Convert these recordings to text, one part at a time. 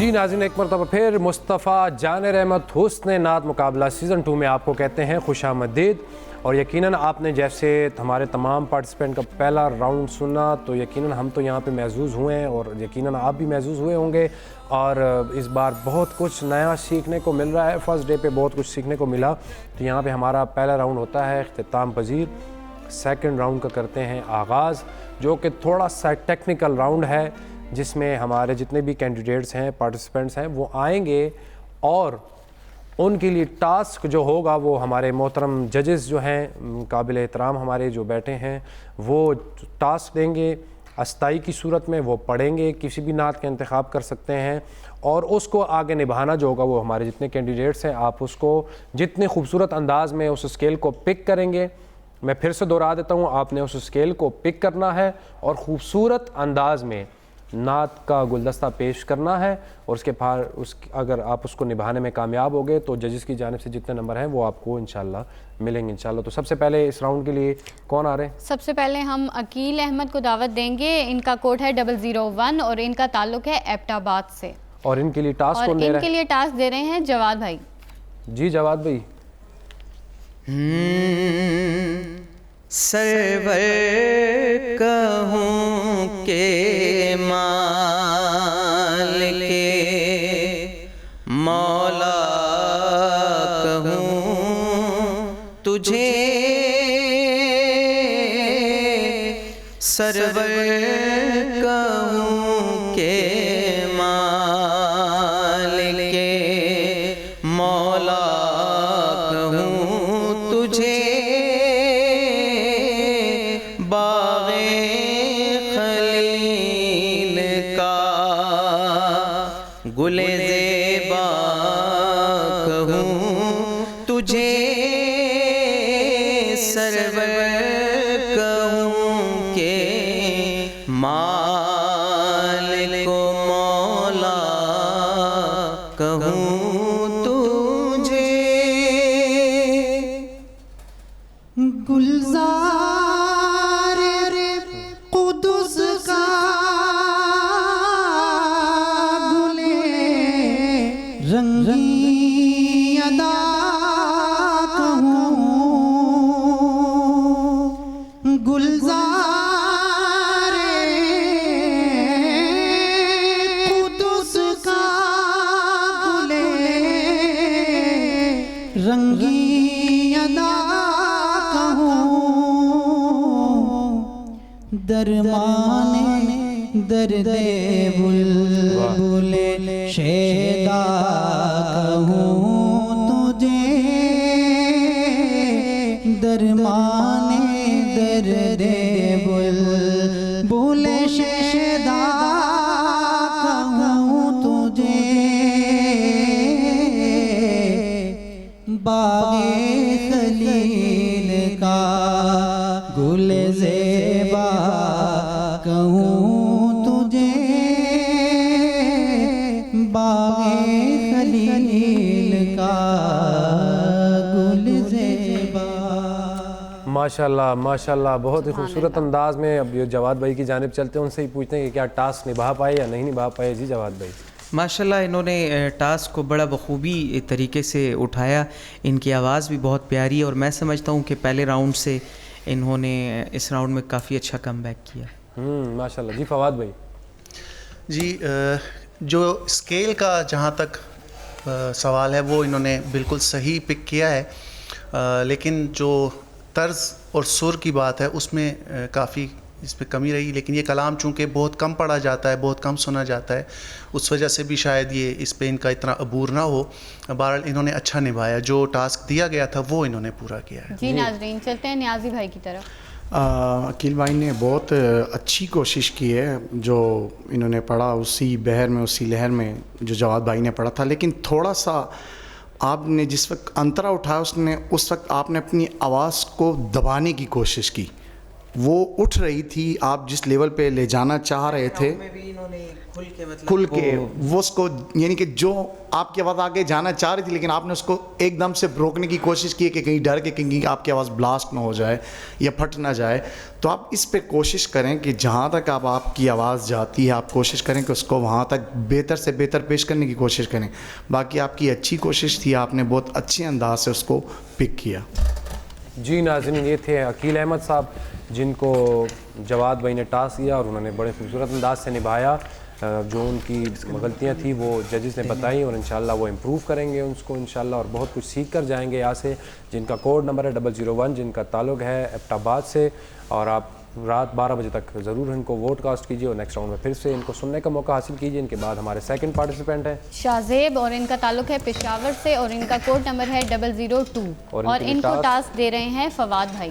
جی ناظرین، ایک مرتبہ پھر مصطفیٰ جانر احمد حسن نعت مقابلہ سیزن 2 میں آپ کو کہتے ہیں خوش آمدید۔ اور یقیناً آپ نے جیسے ہمارے تمام پارٹیسپینٹ کا پہلا راؤنڈ سنا تو یقیناً ہم تو یہاں پہ محظوظ ہوئے ہیں اور یقیناً آپ بھی محظوظ ہوئے ہوں گے، اور اس بار بہت کچھ نیا سیکھنے کو مل رہا ہے۔ فرسٹ ڈے پہ بہت کچھ سیکھنے کو ملا، تو یہاں پہ ہمارا پہلا راؤنڈ ہوتا ہے اختتام پذیر۔ سیکنڈ راؤنڈ کا کرتے ہیں آغاز، جو کہ تھوڑا سا ٹیکنیکل راؤنڈ ہے، جس میں ہمارے جتنے بھی کینڈیڈیٹس ہیں، پارٹیسپینٹس ہیں، وہ آئیں گے اور ان کے لیے ٹاسک جو ہوگا وہ ہمارے محترم ججز جو ہیں، قابل احترام ہمارے جو بیٹھے ہیں، وہ ٹاسک دیں گے استائی کی صورت میں، وہ پڑھیں گے، کسی بھی نعت کا انتخاب کر سکتے ہیں، اور اس کو آگے نبھانا جو ہوگا وہ ہمارے جتنے کینڈیڈیٹس ہیں، آپ اس کو جتنے خوبصورت انداز میں اس اسکیل کو پک کریں گے، میں پھر سے دہرا دیتا ہوں، آپ نے اس اسکیل کو پک کرنا ہے اور خوبصورت انداز میں نعت کا گلدستہ پیش کرنا ہے، اور اس کے اگر آپ اس کو نبھانے میں کامیاب ہو گئے تو ججز کی جانب سے جتنے نمبر ہیں وہ آپ کو انشاءاللہ ملیں گے انشاءاللہ۔ تو سب سے پہلے اس راؤنڈ کے لیے کون آ رہے ہیں؟ سب سے پہلے ہم عقیل احمد کو دعوت دیں گے، ان کا کوڈ ہے 001 اور ان کا تعلق ہے ایبٹ آباد سے۔ اور ان کے لیے ٹاسک کون دے رہا ہے؟ اور ان کے لیے ٹاسک دے رہے ہیں جواد بھائی۔ جی جواد بھائی۔ سرور کہوں کہ مالک مولا کہوں تجھے، سرور کہوں کہ مالک مولا کہوں تجھے، باغ خلیل کا گل زیبا کہوں تجھے، سرور کہوں کہ مالک و مولا کہوں تجھے، گلزار قدس کا گلے رنگی ادا کہوں، گلزار قدس کا گلے رنگی ادا درمان درد بلبل شیدا کہوں تجھے، درمان درد بلبل شیدا کہوں تجھے، باغ خلیل کا گل زیبا کہوں تجھے، باغ خلیل کا گل زیبا۔ ماشاءاللہ ماشاءاللہ، بہت ہی خوبصورت انداز میں۔ اب یہ جواد بھائی کی جانب چلتے ہیں، ان سے ہی پوچھتے ہیں کہ کیا ٹاسک نبھا پائے یا نہیں نبھا پائے۔ جی جواد بھائی۔ ماشاءاللہ انہوں نے ٹاسک کو بڑا بخوبی طریقے سے اٹھایا، ان کی آواز بھی بہت پیاری ہے، اور میں سمجھتا ہوں کہ پہلے راؤنڈ سے انہوں نے اس راؤنڈ میں کافی اچھا کم بیک کیا۔ ماشاءاللہ۔ جی فواد بھائی۔ جی جو اسکیل کا جہاں تک سوال ہے وہ انہوں نے بالکل صحیح پک کیا ہے، لیکن جو طرز اور سر کی بات ہے اس میں کافی اس میں کمی رہی، لیکن یہ کلام چونکہ بہت کم پڑھا جاتا ہے، بہت کم سنا جاتا ہے، اس وجہ سے بھی شاید یہ اس پہ ان کا اتنا عبور نہ ہو۔ بہرحال انہوں نے اچھا نبھایا، جو ٹاسک دیا گیا تھا وہ انہوں نے پورا کیا ہے۔ جی ناظرین، چلتے ہیں نیازی بھائی کی طرف۔ عقیل بھائی نے بہت اچھی کوشش کی ہے، جو انہوں نے پڑھا اسی بحر میں، اسی لہر میں جو جواد بھائی نے پڑھا تھا، لیکن تھوڑا سا آپ نے جس وقت انترا اٹھایا اس وقت آپ نے اپنی آواز کو دبانے کی کوشش کی، وہ اٹھ رہی تھی, آپ جس لیول پہ لے جانا چاہ رہے تھے کھل کے وہ اس کو, یعنی کہ جو آپ کی آواز آگے جانا چاہ رہی تھی لیکن آپ نے اس کو ایک دم سے روکنے کی کوشش کی کہ کہیں ڈر کے کہیں آپ کی آواز بلاسٹ نہ ہو جائے یا پھٹ نہ جائے. تو آپ اس پہ کوشش کریں کہ جہاں تک آپ کی آواز جاتی ہے آپ کوشش کریں کہ اس کو وہاں تک بہتر سے بہتر پیش کرنے کی کوشش کریں. باقی آپ کی اچھی کوشش تھی, آپ نے بہت اچھے انداز سے اس کو پک کیا. جی ناظرین, یہ تھے عقیل احمد صاحب جن کو جواد بھائی نے ٹاسک دیا اور انہوں نے بڑے خوبصورت انداز سے نبھایا. جو ان کی غلطیاں تھیں وہ ججز نے بتائیں اور انشاءاللہ وہ امپروو کریں گے اس کو انشاءاللہ, اور بہت کچھ سیکھ کر جائیں گے یہاں سے. جن کا کوڈ نمبر ہے 001, جن کا تعلق ہے ایبٹ آباد سے, اور آپ رات 12 بجے تک ضرور ان کو ووٹ کاسٹ کیجیے اور نیکسٹ راؤنڈ میں پھر سے ان کو سننے کا موقع حاصل کیجیے. ان کے بعد ہمارے سیکنڈ پارٹیسپینٹ ہیں شاہزیب اور ان کا تعلق ہے پشاور سے اور ان کا کوڈ نمبر ہے 002 اور ان کو ٹاسک دے رہے ہیں فواد بھائی.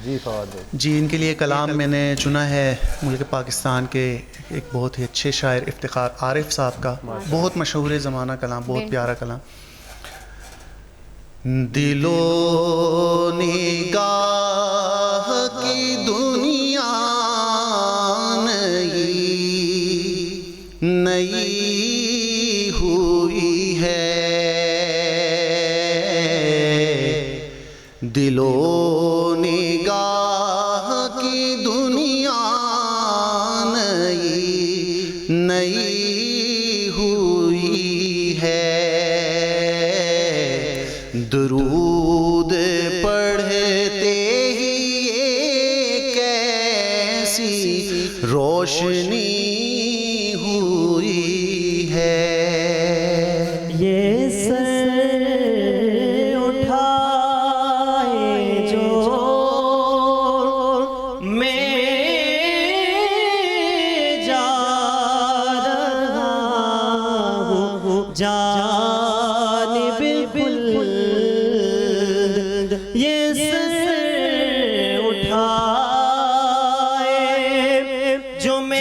جی فواد بھائی. جی, ان کے لیے کلام میں نے چنا ہے ملک پاکستان کے ایک بہت ہی اچھے شاعر افتخار عارف صاحب کا, بہت مشہور زمانہ کلام, بہت پیارا کلام. دل و نگاہ کی دنیا نئی ہوئی ہے, دل و نگاہ کی دنیا نئی ہوئی ہے, درود پڑھتے ہی ایک ایسی روشنی ہوئی ہے. یہ سر اٹھائے جو میں جا رہا ہوں جانب بلند, یہ سر اٹھائے جو میں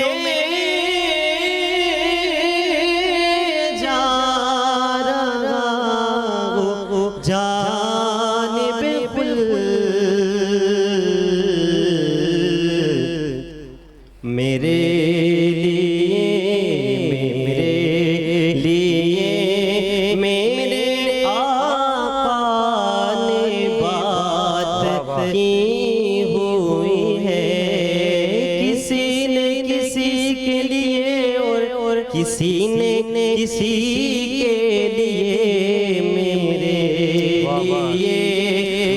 جانب بلند, میرے لیے میرے آقا نے بات کی ہوئی ہے, کسی نے کسی کے لیے اور کسی نے کسی کے لیے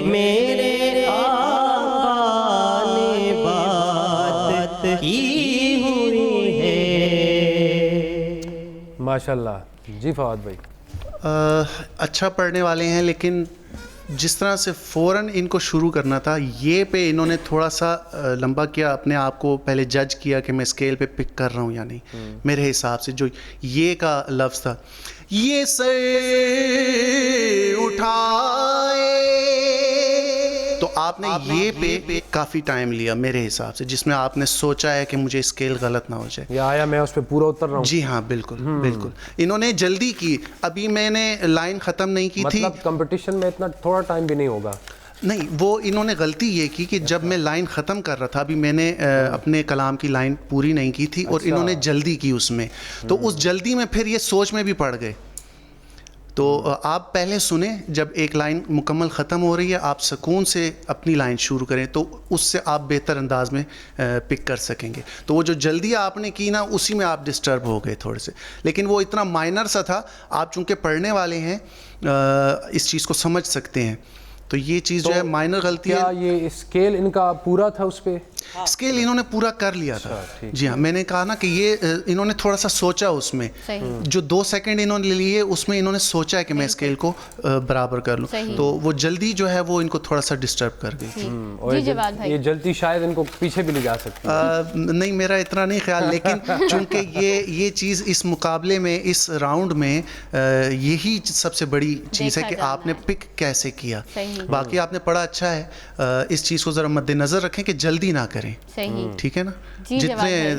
میرے آقا نے بات کی ہوئی ہے. ماشاءاللہ. جی فواد بھائی. اچھا پڑھنے والے ہیں لیکن جس طرح سے فوراً ان کو شروع کرنا تھا یہ پہ انہوں نے تھوڑا سا لمبا کیا, اپنے آپ کو پہلے جج کیا کہ میں اسکیل پہ پک کر رہا ہوں یا نہیں. میرے حساب سے جو یہ کا لفظ تھا, یہ سر اٹھائے, تو آپ نے یہ پہ کافی ٹائم لیا میرے حساب سے, جس میں آپ نے سوچا ہے کہ مجھے اسکیل غلط نہ ہو جائے. یہ آیا میں اس پہ پورا اتر رہا ہوں. جی ہاں بالکل بالکل, انہوں نے جلدی کی, ابھی میں نے لائن ختم نہیں کی تھی. مطلب کمپٹیشن میں اتنا تھوڑا ٹائم بھی نہیں ہوگا. نہیں, وہ انہوں نے غلطی یہ کی کہ جب میں لائن ختم کر رہا تھا, ابھی میں نے اپنے کلام کی لائن پوری نہیں کی تھی اور انہوں نے جلدی کی اس میں, تو اس جلدی میں پھر یہ سوچ میں بھی پڑ گئے. تو آپ پہلے سنیں, جب ایک لائن مکمل ختم ہو رہی ہے آپ سکون سے اپنی لائن شروع کریں تو اس سے آپ بہتر انداز میں پک کر سکیں گے. تو وہ جو جلدی آپ نے کی نا اسی میں آپ ڈسٹرب ہو گئے تھوڑے سے, لیکن وہ اتنا مائنر سا تھا, آپ چونکہ پڑھنے والے ہیں اس چیز کو سمجھ سکتے ہیں. تو یہ چیز جو ہے مائنر غلطی ہے. کیا یہ اسکیل ان کا پورا تھا اس پہ؟ اسکیل انہوں نے پورا کر لیا تھا. جی ہاں, میں نے کہا نا کہ یہ انہوں نے تھوڑا سا سوچا اس میں, جو 2 سیکنڈ انہوں نے لیے اس میں انہوں نے سوچا ہے کہ میں اسکیل کو برابر کر لوں, تو وہ جلدی جو ہے وہ ان کو تھوڑا سا ڈسٹرب کر گئی. یہ جلدی شاید ان کو پیچھے بھی لے جا سکتی ہے. نہیں, میرا اتنا نہیں خیال, لیکن چونکہ یہ چیز اس مقابلے میں اس راؤنڈ میں یہی سب سے بڑی چیز ہے کہ آپ نے پک کیسے کیا. باقی آپ نے پڑھا اچھا ہے, اس چیز کو ذرا مد نظر رکھیں کہ جلدی نہ کریں. ٹھیک ہے نا, جتنے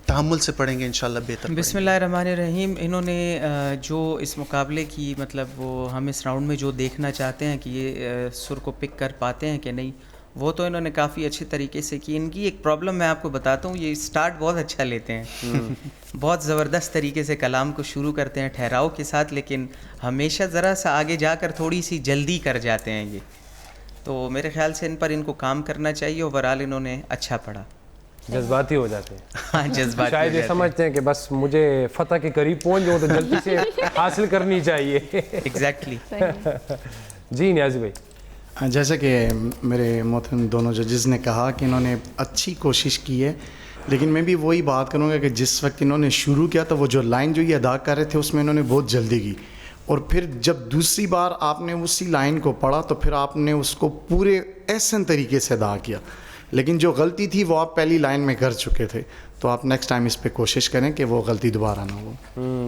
تحمل سے پڑھیں گے انشاءاللہ بہتر. بسم اللہ الرحمن الرحیم. انہوں نے جو اس مقابلے کی مطلب وہ ہم اس راؤنڈ میں جو دیکھنا چاہتے ہیں کہ یہ سر کو پک کر پاتے ہیں کہ نہیں, وہ تو انہوں نے کافی اچھے طریقے سے کی. ان کی ایک پرابلم میں آپ کو بتاتا ہوں, یہ سٹارٹ بہت اچھا لیتے ہیں, بہت زبردست طریقے سے کلام کو شروع کرتے ہیں ٹھہراؤ کے ساتھ, لیکن ہمیشہ ذرا سا آگے جا کر تھوڑی سی جلدی کر جاتے ہیں یہ. تو میرے خیال سے ان کو کام کرنا چاہیے. اوورآل انہوں نے اچھا پڑھا. جذباتی ہو جاتے ہیں. ہاں جذبات شاید یہ سمجھتے ہیں کہ بس مجھے فتح کے قریب پہنچ جاؤں تو جلدی سے حاصل کرنی چاہیے. ایگزیکٹلی. جی نیازی بھائی. جیسے کہ میرے محترم دونوں ججز نے کہا کہ انہوں نے اچھی کوشش کی ہے, لیکن میں بھی وہی بات کروں گا کہ جس وقت انہوں نے شروع کیا تو وہ جو لائن جو یہ ادا کر رہے تھے اس میں انہوں نے بہت جلدی کی, اور پھر جب دوسری بار آپ نے اسی لائن کو پڑھا تو پھر آپ نے اس کو پورے احسن طریقے سے ادا کیا, لیکن جو غلطی تھی وہ آپ پہلی لائن میں کر چکے تھے. تو آپ نیکسٹ ٹائم اس پہ کوشش کریں کہ وہ غلطی دوبارہ نہ ہو.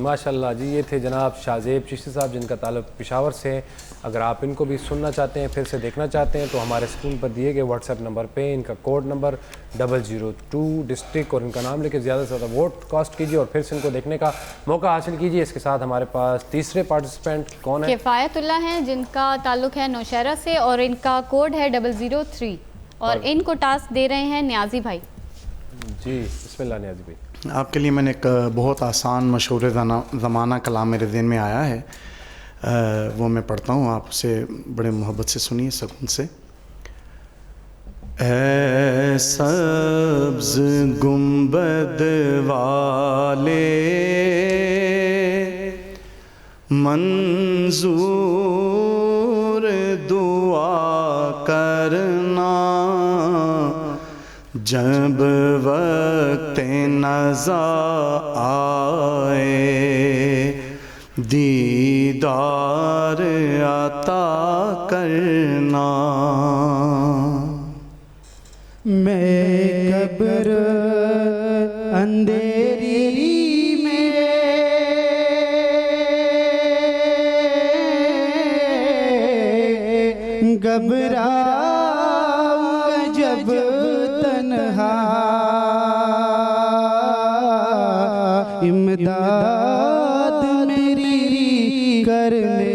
ماشاء اللہ جی. یہ تھے جناب شاہزیب چشتی صاحب جن کا تعلق پشاور سے ہے. اگر آپ ان کو بھی سننا چاہتے ہیں, پھر سے دیکھنا چاہتے ہیں, تو ہمارے اسکرین پر دیے گئے واٹس ایپ نمبر پہ ان کا کوڈ نمبر 002 ڈسٹرکٹ اور ان کا نام لے کے زیادہ سے زیادہ ووٹ کاسٹ کیجیے اور پھر سے ان کو دیکھنے کا موقع حاصل کیجیے. اس کے ساتھ ہمارے پاس تیسرے پارٹیسپینٹ کون ہے؟ کفایت اللہ ہیں جن کا تعلق ہے نوشہرہ سے اور ان کا کوڈ ہے 003 اور ان کو ٹاسک دے رہے ہیں نیازی بھائی. جی بسم اللہ نیازی بھائی. آپ کے لیے میں نے ایک بہت آسان مشہور زمانہ کلام میرے ذہن میں آیا ہے, وہ میں پڑھتا ہوں, آپ اسے بڑے محبت سے سنیے, سکون سے. اے سبز گنبد والے منظور دعا کرنا, جب وقت نزا آئے دیدار عطا کرنا. میں قبر اندھیری میں گھبراؤں جب تنہا, امداد میری کرنے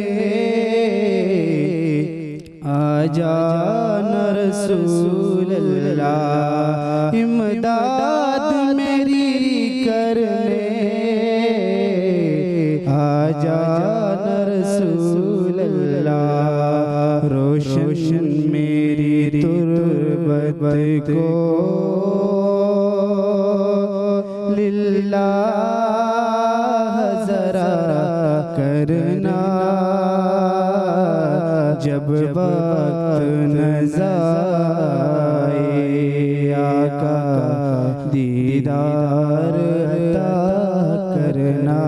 آ جانا رسول اللہ, امداد میری کرنے آ جانا رسول اللہ. روشن میری تربت کو للہ ذرا کرنا, جب وقت نزا آئے آقا دیدار عطا کرنا.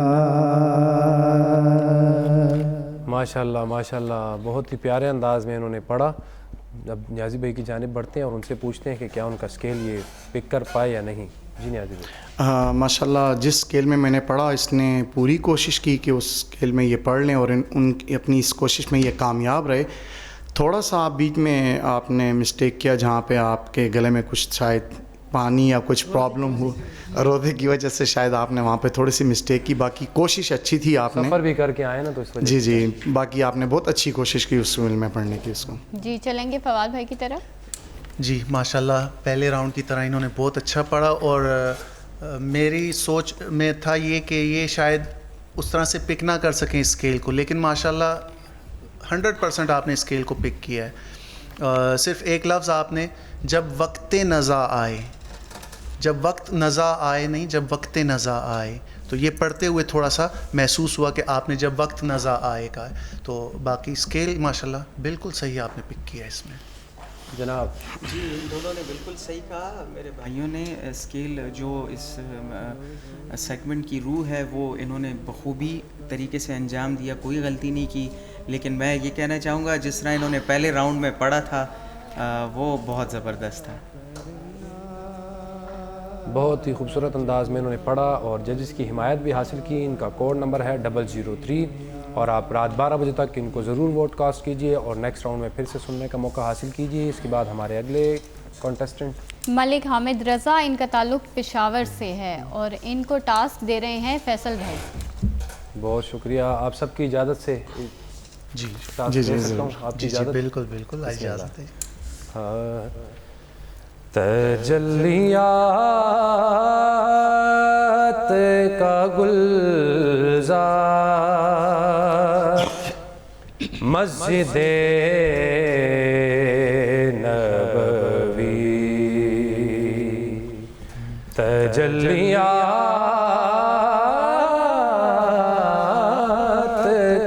ماشاءاللہ ماشاءاللہ, بہت ہی پیارے انداز میں انہوں نے پڑھا. اب نیازی بھائی کی جانب بڑھتے ہیں اور ان سے پوچھتے ہیں کہ کیا ان کا اسکیل یہ پک کر پائے یا نہیں. جی نیازی بھائی. ماشاءاللہ جس اسکیل میں نے پڑھا اس نے پوری کوشش کی کہ اس اسکیل میں یہ پڑھ لیں اور ان اپنی اس کوشش میں یہ کامیاب رہے. تھوڑا سا آپ بیچ میں آپ نے مسٹیک کیا جہاں پہ آپ کے گلے میں کچھ شاید پانی یا کچھ پرابلم ہو, رودے کی وجہ سے شاید آپ نے وہاں پہ تھوڑی سی مسٹیک کی. باقی کوشش اچھی تھی آپ نے, سفر بھی کر کے آئے نا تو اس وجہ. جی باقی آپ نے بہت اچھی کوشش کی اس فلم میں پڑھنے کی اس کو. جی چلیں گے فواد بھائی کی طرف. جی ماشاءاللہ پہلے راؤنڈ کی طرح انہوں نے بہت اچھا پڑھا, اور میری سوچ میں تھا یہ کہ یہ شاید اس طرح سے پک نہ کر سکیں اسکیل کو, لیکن ماشاءاللہ 100% آپ نے اسکیل کو پک کیا ہے. صرف ایک لفظ آپ نے جب وقت نزا آئے, جب وقت نزا آئے نہیں, جب وقت نزا آئے, تو یہ پڑھتے ہوئے تھوڑا سا محسوس ہوا کہ آپ نے جب وقت نزا آئے کا ہے. تو باقی اسکیل ماشاءاللہ بالکل صحیح آپ نے پک کیا ہے اس میں. جناب جی ان دونوں نے بالکل صحیح کہا. میرے بھائیوں نے اسکیل جو اس سیگمنٹ کی روح ہے وہ انہوں نے بخوبی طریقے سے انجام دیا, کوئی غلطی نہیں کی. لیکن میں یہ کہنا چاہوں گا جس طرح انہوں نے پہلے راؤنڈ میں پڑھا تھا وہ بہت زبردست تھا. بہت ہی خوبصورت انداز میں انہوں نے پڑھا اور ججز کی حمایت بھی حاصل کی. ان کا کوڈ نمبر ہے 003 اور آپ رات 12 بجے تک ان کو ضرور ووٹ کاسٹ کیجئے اور نیکسٹ راؤنڈ میں پھر سے سننے کا موقع حاصل کیجئے. اس کے بعد ہمارے اگلے کانٹیسٹنٹ ملک حامد رضا, ان کا تعلق پشاور سے ہے اور ان کو ٹاسک دے رہے ہیں فیصل بھائی. بہت شکریہ. آپ سب کی اجازت سے جی ٹاسک دے سکتا ہوں, آپ کی اجازت. بالکل اجازت ہے. تجلیات کا گلزار مسجد نبوی تجلیات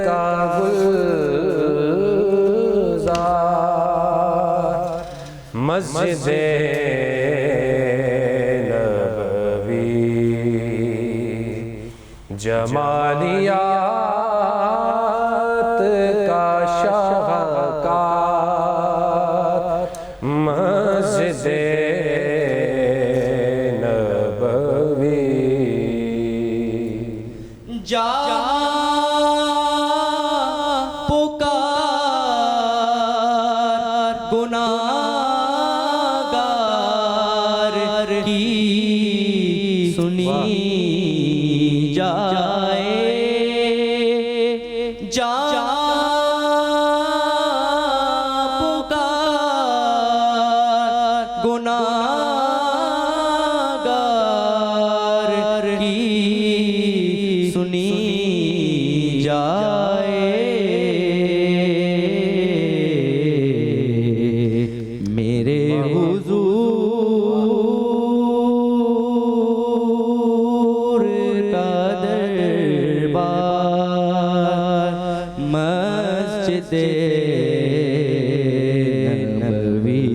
کا گلزار مسجد جمالیات کا شاہکار مسجد نبوی جا پکار گناہگار کی سنی جائے جا پکار گناہگار کی سنی جائے میرے حضور کا دربار مسجد نبوی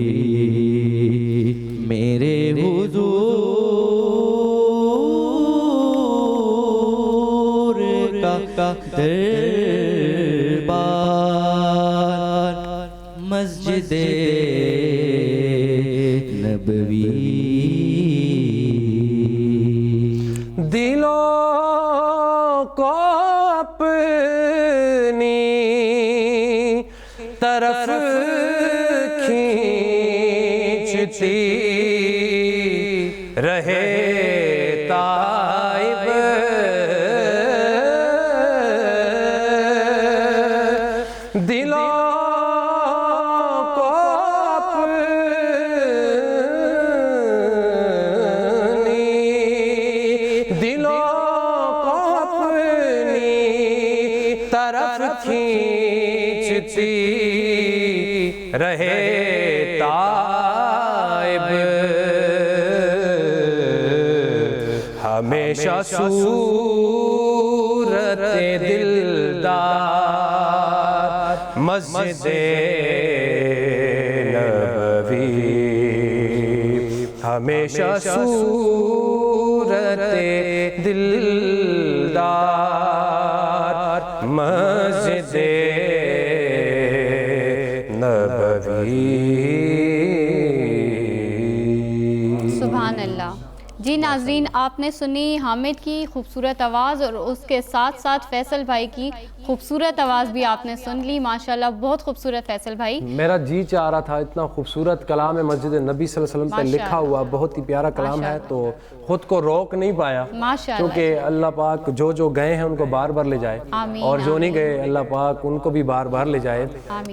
میرے حضور کا دربار مسجد نبوی دلوں کو اپنی طرف کھینچتی رہے تائب دلوں کو اپنی دلوں کو اپنی طرف کھینچتی رہے تائب ہمیشہ صورت دلدار مسجد نبوی ہمیشہ صورت دلدار مسجد نبوی سبحان اللہ. جی ناظرین، آپ نے سنی حامد کی خوبصورت آواز اور اس کے ساتھ ساتھ فیصل بھائی کی خوبصورت آواز بھی آپ نے سن لی. ماشاءاللہ بہت خوبصورت فیصل بھائی. میرا جی چاہ رہا تھا، اتنا خوبصورت کلام ہے مسجد نبی صلی اللہ علیہ وسلم پہ لکھا ہوا، بہت ہی پیارا کلام ہے، تو خود کو روک نہیں پایا کیونکہ اللہ پاک جو گئے ہیں ان کو بار بار لے جائے اور جو نہیں گئے اللہ پاک ان کو بھی بار بار لے جائے.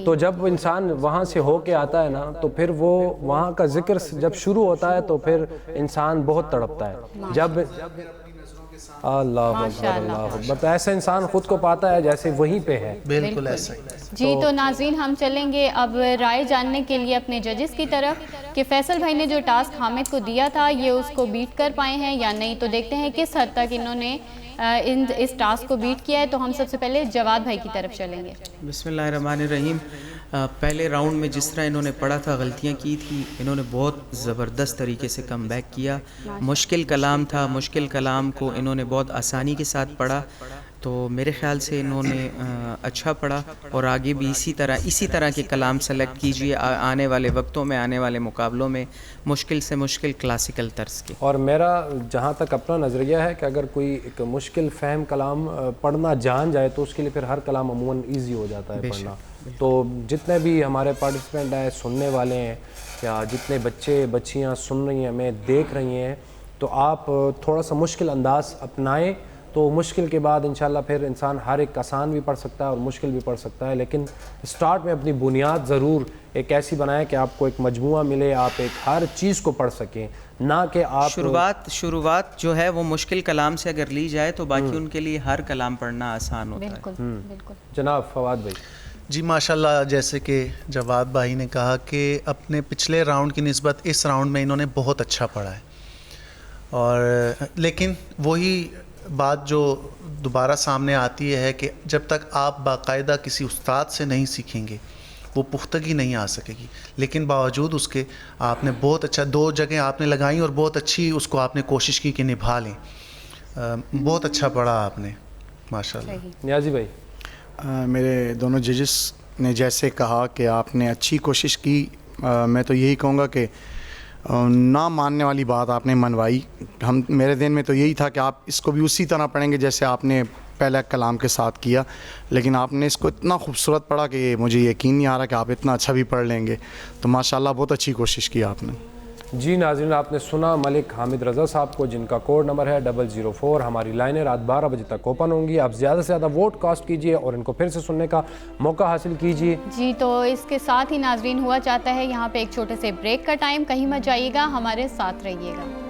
تو جب انسان وہاں سے ہو کے آتا ہے نا تو پھر وہ وہاں کا ذکر جب شروع ہوتا ہے تو پھر انسان بہت تڑپتا ہے. جب اللہ اکبر ایسا انسان خود کو پاتا ہے جیسے وہیں پہ ہے. بالکل ایسا ہی. جی تو ناظرین، ہم چلیں گے اب رائے جاننے کے لیے اپنے ججز کی طرف کہ فیصل بھائی نے جو ٹاسک حامد کو دیا تھا یہ اس کو بیٹ کر پائے ہیں یا نہیں. تو دیکھتے ہیں کس حد تک انہوں نے اس ٹاسک کو بیٹ کیا ہے. تو ہم سب سے پہلے جواد بھائی کی طرف چلیں گے. بسم اللہ الرحمن الرحیم. پہلے راؤنڈ میں جس طرح انہوں نے پڑھا تھا، غلطیاں کی تھی، انہوں نے بہت زبردست طریقے سے کم بیک کیا. مشکل کلام تھا، مشکل کلام کو انہوں نے بہت آسانی کے ساتھ پڑھا. تو میرے خیال سے انہوں نے اچھا پڑھا اور آگے بھی اسی طرح کے کلام سلیکٹ کیجئے آنے والے وقتوں میں، آنے والے مقابلوں میں، مشکل سے مشکل کلاسیکل طرز کے. اور میرا جہاں تک اپنا نظریہ ہے کہ اگر کوئی ایک مشکل فہم کلام پڑھنا جان جائے تو اس کے لیے پھر ہر کلام عموماً ایزی ہو جاتا ہے پڑھنا. تو جتنے بھی ہمارے پارٹیسپینٹ ہیں، سننے والے ہیں، یا جتنے بچے بچیاں سن رہی ہیں، ہمیں دیکھ رہی ہیں، تو آپ تھوڑا سا مشکل انداز اپنائیں تو تو مشکل کے بعد انشاءاللہ پھر انسان ہر ایک آسان بھی پڑھ سکتا ہے اور مشکل بھی پڑھ سکتا ہے، لیکن سٹارٹ میں اپنی بنیاد ضرور ایک ایسی بنائیں کہ آپ کو ایک مجموعہ ملے، آپ ایک ہر چیز کو پڑھ سکیں، نہ کہ آپ شروعات جو ہے وہ مشکل کلام سے اگر لی جائے تو باقی ان کے لیے ہر کلام پڑھنا آسان ہوتا ہے۔ بالکل بالکل۔ جناب فواد بھائی۔ جی ماشاءاللہ، جیسے کہ جواد بھائی نے کہا کہ اپنے پچھلے راؤنڈ کی نسبت اس راؤنڈ میں انہوں نے بہت اچھا پڑھا ہے، اور لیکن وہی بات جو دوبارہ سامنے آتی ہے کہ جب تک آپ باقاعدہ کسی استاد سے نہیں سیکھیں گے وہ پختگی نہیں آ سکے گی، لیکن باوجود اس کے آپ نے بہت اچھا 2 جگہیں آپ نے لگائیں اور بہت اچھی اس کو آپ نے کوشش کی کہ نبھا لیں، بہت اچھا پڑھا آپ نے ماشاءاللہ۔ نیازی بھائی۔ میرے دونوں ججز نے جیسے کہا کہ آپ نے اچھی کوشش کی، میں تو یہی کہوں گا کہ نہ ماننے والی بات آپ نے منوائی۔ میرے ذہن میں تو یہی تھا کہ آپ اس کو بھی اسی طرح پڑھیں گے جیسے آپ نے پہلے کلام کے ساتھ کیا، لیکن آپ نے اس کو اتنا خوبصورت پڑھا کہ مجھے یقین نہیں آ رہا کہ آپ اتنا اچھا بھی پڑھ لیں گے، تو ماشاءاللہ بہت اچھی کوشش کی آپ نے۔ جی ناظرین، آپ نے سنا ملک حامد رضا صاحب کو، جن کا کوڈ نمبر ہے 004۔ ہماری لائنیں رات 12 بجے تک اوپن ہوں گی، آپ زیادہ سے زیادہ ووٹ کاسٹ کیجئے اور ان کو پھر سے سننے کا موقع حاصل کیجئے۔ جی تو اس کے ساتھ ہی ناظرین ہوا چاہتا ہے یہاں پہ ایک چھوٹے سے بریک کا ٹائم، کہیں مت جائیے گا، ہمارے ساتھ رہیے گا۔